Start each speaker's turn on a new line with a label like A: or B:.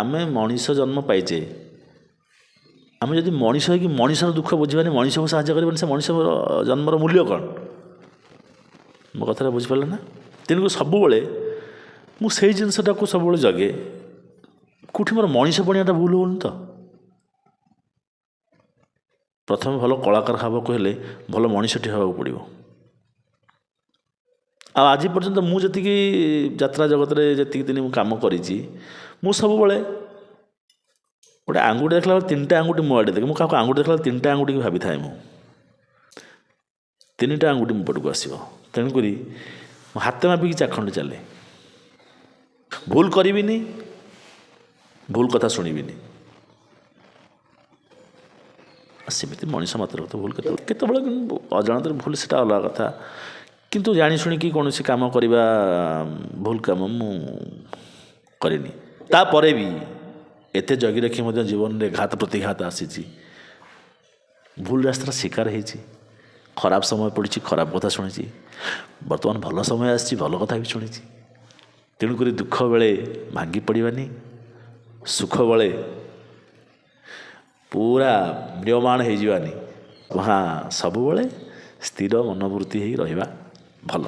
A: ଆମେ ମଣିଷ ଜନ୍ମ ପାଇଛେ, ଆମେ ଯଦି ମଣିଷ ହେଇକି ମଣିଷର ଦୁଃଖ ବୁଝିବାନି, ମଣିଷକୁ ସାହାଯ୍ୟ କରିବାନି, ସେ ମଣିଷ ଜନ୍ମର ମୂଲ୍ୟ କ'ଣ? ମୋ କଥାଟା ବୁଝିପାରିଲେ ନା? ତେଣୁକରି ସବୁବେଳେ ମୁଁ ସେଇ ଜିନିଷଟାକୁ ସବୁବେଳେ ଜଗେ, କେଉଁଠି ମୋର ମଣିଷ ପଣିଆଟା ଭୁଲ ହେଉନି ତ। ପ୍ରଥମେ ଭଲ କଳାକାର ହେବାକୁ ହେଲେ ଭଲ ମଣିଷଟି ହେବାକୁ ପଡ଼ିବ। ଆଉ ଆଜି ପର୍ଯ୍ୟନ୍ତ ମୁଁ ଯେତିକି ଯାତ୍ରା ଜଗତରେ ଯେତିକି ଦିନ ମୁଁ କାମ କରିଛି, ମୁଁ ସବୁବେଳେ ଗୋଟେ ଆଙ୍ଗୁଠି ଦେଖିଲା ବେଳେ ତିନିଟା ଆଙ୍ଗୁଠି ମୋ ଆଡ଼େ ଦେଖେ। ମୁଁ କାହାକୁ ଆଙ୍ଗୁଠି ଦେଖିଲା ବେଳେ ତିନିଟା ଆଙ୍ଗୁଠିକି ଭାବିଥାଏ, ମୁଁ ତିନିଟା ଆଙ୍ଗୁଠି ମୋ ପଟକୁ ଆସିବ। ତେଣୁକରି ମୁଁ ହାତ ମାପିକି ଚାଖଣ୍ଡେ ଚାଲେ, ଭୁଲ କରିବିନି, ଭୁଲ କଥା ଶୁଣିବିନି। ସେମିତି ମଣିଷ ମାତ୍ର ତ ଭୁଲ କେତେବେଳେ ଅଜାଣତରେ ଭୁଲ, ସେଇଟା ଅଲଗା କଥା। କିନ୍ତୁ ଜାଣି ଶୁଣିକି କୌଣସି କାମ କରିବା, ଭୁଲ କାମ ମୁଁ କରିନି। ତାପରେ ବି ଏତେ ଜଗି ରଖି ମଧ୍ୟ ଜୀବନରେ ଘାତ ପ୍ରତିଘାତ ଆସିଛି, ଭୁଲ ରାସ୍ତାର ଶିକାର ହେଇଛି, ଖରାପ ସମୟ ପଡ଼ିଛି, ଖରାପ କଥା ଶୁଣିଛି। ବର୍ତ୍ତମାନ ଭଲ ସମୟ ଆସିଛି, ଭଲ କଥା ବି ଶୁଣିଛି। ତେଣୁକରି ଦୁଃଖ ବେଳେ ଭାଙ୍ଗି ପଡ଼ିବାନି, ସୁଖ ବେଳେ ପୁରା ମ୍ରିୟମାଣ ହେଇଯିବାନି। ସବୁବେଳେ ସ୍ଥିର ମନୋବୃତ୍ତି ହେଇ ରହିବା ଭଲ।